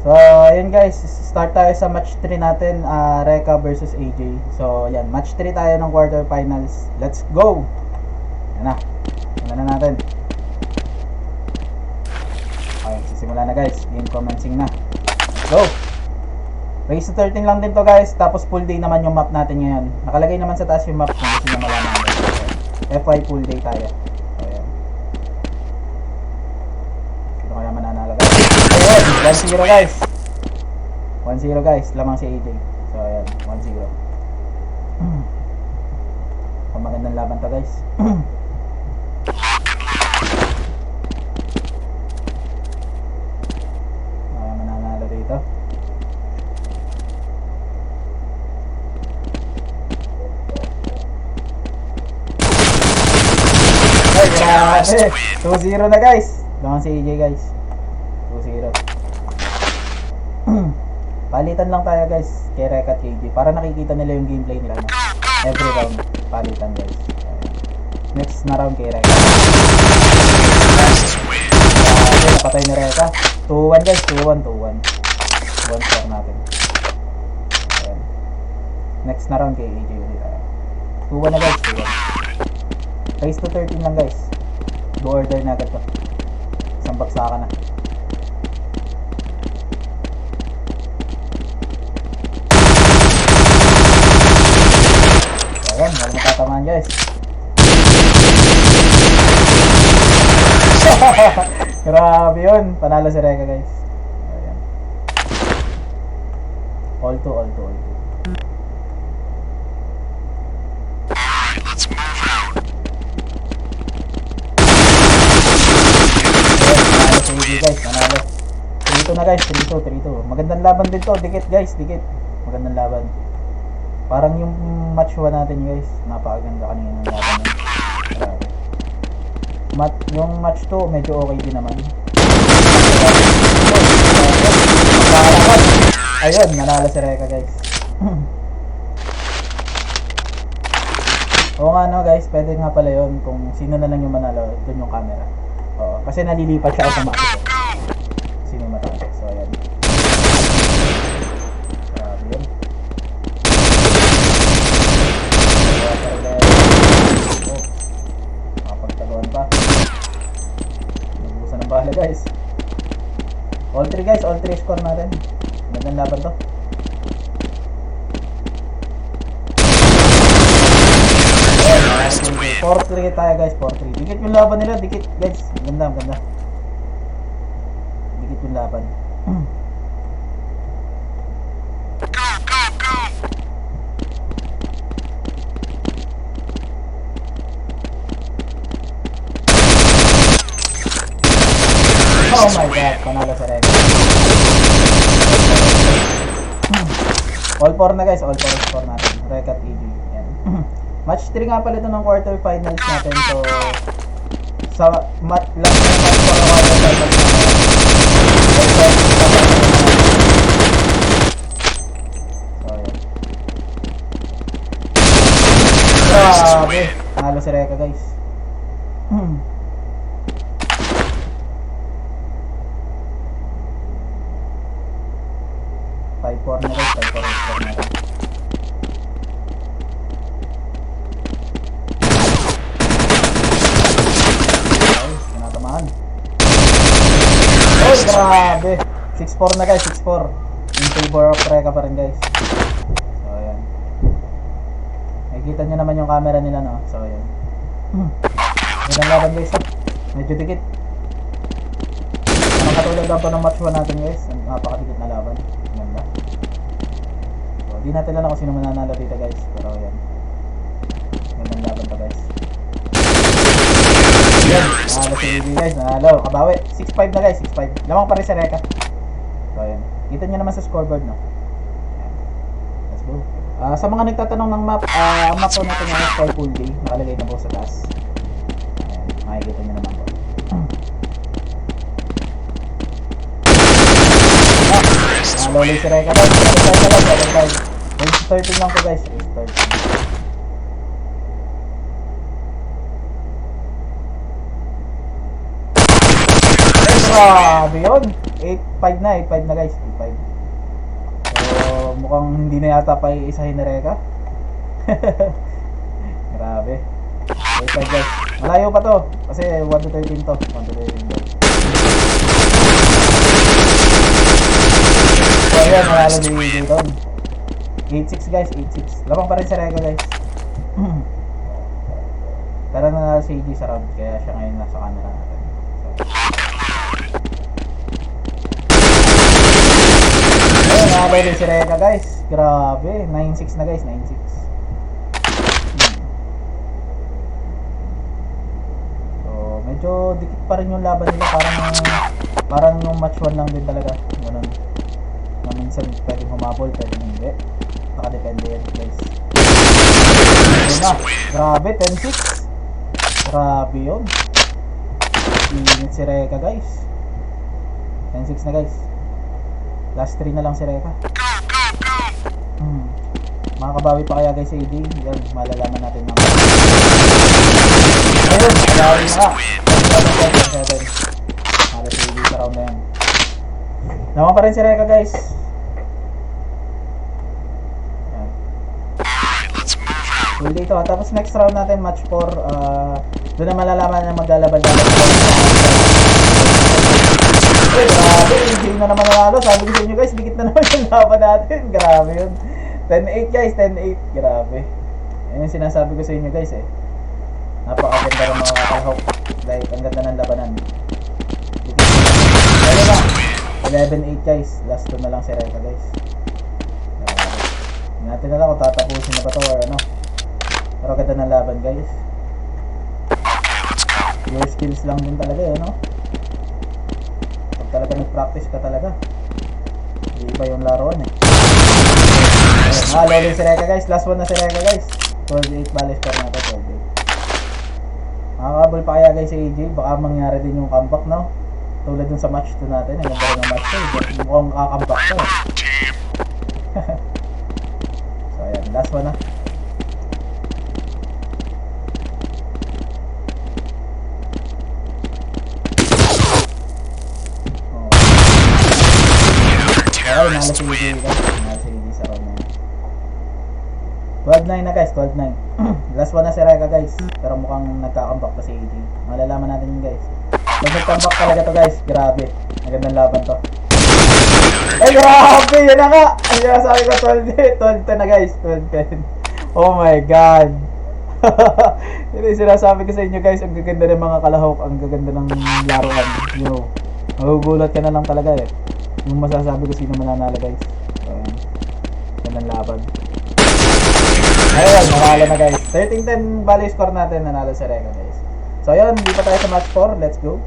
So, ayun guys, start tayo sa match 3 natin, Reka versus AJ. So, yan, match 3 tayo ng quarterfinals. Let's go! Yan na, simulan na natin. Okay, sisimula na guys, game commencing na. Go! Race to 13 lang din to guys, tapos full day naman yung map natin ngayon. Nakalagay naman sa taas yung map kung gusto nyo malaman guys. FY full day tayo. So, yan. Sino kaya mananalo guys? Ayun, 1-0 guys. 1-0 guys, lamang si AJ. So ayan, 1-0. Magandang laban to guys. Mananalo dito. Ay, grabe! 2-0 na guys. Lamang si AJ guys. 2-0. Palitan lang tayo guys kay Reka at KJ para nakikita nila yung gameplay nila no? Every round palitan guys. Next na round kay Reka. Napatay ni Reka. 2-1 guys, 2-1, 2-1 score natin. Ayan. Next na round kay AJ ulit tayo. 2-1 na guys, 2-1. Race to 13 lang guys. Do order na agad to. Isang baksakan na. Ayan, wala matatamaan guys. Grabe yun. Panalo si Reka guys. Ayan. All to. Alright, let's move out. Ayan, panalo si AJ guys. Panalo. 3-2 na guys. 3-2. Magandang laban din to. Dikit guys, dikit. Magandang laban. Parang yung match 1 natin guys, napakaganda kanina ng laban yun. Yung match 2 medyo okay din naman. Ayun, nanalo si Reka guys. Oo nga no guys, pwede nga pala yun kung sino na lang yung manalo, dun yung camera. Oo, kasi nalilipat siya automatic. Sino yung matalo. So ayan. Grabe yun. Makapagtaluan pa. Nabusan ng bahala guys. All 3 guys, all 3 score natin. Magandang laban to. Ayan, 4-3 tayo guys, 4-3. Dikit yung laban nila, dikit guys. Maganda. Dikit yung laban. Oh my god, panalo sa Reka. All 4 na guys, all 4 score natin. Reka at AJ. Yan. Match 3 nga pala ito ng quarterfinals natin. So, sa last na match for quarterfinals natin. So, yan. Grabe, panalo si Reka guys. 5-4 na guys, 5-4 score na rin. Ay, tinatamaan. Ay, grabe. 6-4 na guys, 6-4. In favor of Reka pa rin guys. So, ayan. Nakikita nyo naman yung camera nila no. So, ayan. Magandang laban guys. Medyo dikit. Katulad lang po ng match 1 natin guys. Napakadikit na laban. Ganda. So, di natin alam kung sino mananalo dito guys. Pero yan. Gandang laban to guys. Yan. Nanalo si AJ guys. Nanalo. Kabawi. 6-5 na guys. 6-5. Lamang pa rin sa Reka. So yan. Kita nyo naman sa scoreboard no. Yan. Let's go. Sa mga nagtatanong ng map. Ang map po natin ngayon FY full day. Nakalagay na po sa taas. Ayan. Makikita nyo naman po. Lolay si Reka guys. Level 5. Range 13 lang po guys. Range 13. Grabe yun. 8-5 na, 8-5 na guys. 8-5. So, mukhang hindi na yata pa iisahin ni Reka. Grabe. 8-5 guys. Malayo pa to. Kasi 1 to 13 to. 1 to 13 guys. So, ayan. Malalo ni Dayton. 8-6 guys. 8-6. Lamang pa rin si Reka guys. Pero nanalo si AJ sa round. Kaya siya ngayon nasa camera natin. Ayun, nakabay din si Reka guys. Grabe, 9-6 na guys, 9-6. So, medyo dikit pa rin yung laban nila. Parang yung match 1 lang din talaga. Ganun. Na minsan pwedeng humabol, pwedeng hindi. Nakadepende yan guys. Ayun na, grabe, 10-6. Grabe yun. Init si Reka guys. 10-6 na guys. Last 3 na lang si Reka. Makakabawi pa kaya guys si AJ. Yan, malalaman natin naman. Ayun, malawi na ka. 7-7. Malas si AJ sa round na yan. Naman pa rin si Reka guys. Yan. Cool dito. Tapos next round natin, match 4. Doon na malalaman na maglalaban-laban. Grabe, hindi na naman nanalo. Sabi ko sa inyo guys, dikit na naman yung laban natin. Grabe yun. 10-8 guys, 10-8. Grabe. Yan yung sinasabi ko sa inyo guys eh. Napakaganda rin mga kalahok. Like, ang ganda ng labanan. Ayun na. 11-8 guys. Last 2 na lang si Reka guys. Grabe. Natin na lang kung tatapusin na ba to or ano. Pero ganda ng laban guys. Your skills lang din talaga eh, no? Talaga nag-practice ka talaga. Iba yung laruan eh. Lalo si Reka guys. Last 1 na si Reka guys. 12-8 balis pa natin. 12-8. Makakabol pa kaya guys si AJ. Baka mangyari din yung comeback, no? Tulad dun sa match 2 natin. Ang ganda rin ng match 2. Mukhang kakacomeback ka eh. So ayan. Last 1 na. Ay, nalo si AJ guys. Nalo si AJ sa round na yun. 12-9 na guys, 12-9. Last 1 na si Reka guys. Pero mukhang nagka-comeback pa si AJ. Malalaman natin yun guys. Pag nag-comeback talaga to guys, grabe. Magandang laban to. Ay, grabe! Yan na nga! Ay, sabi ko 12-10 na guys. 12-10. Oh my god. Yun yung sinasabi ko sa inyo guys. Ang gaganda ng mga kalahok. Ang gaganda ng laruan. You know, magugulat ka na lang talaga eh. Yung masasabi ko sino mananalo guys. Ayan. Yan ang laban. Ayun, nanalo na guys. 13-10 bali score natin, nanalo si Reka guys. So ayun, hindi pa tayo sa match 4. Let's go.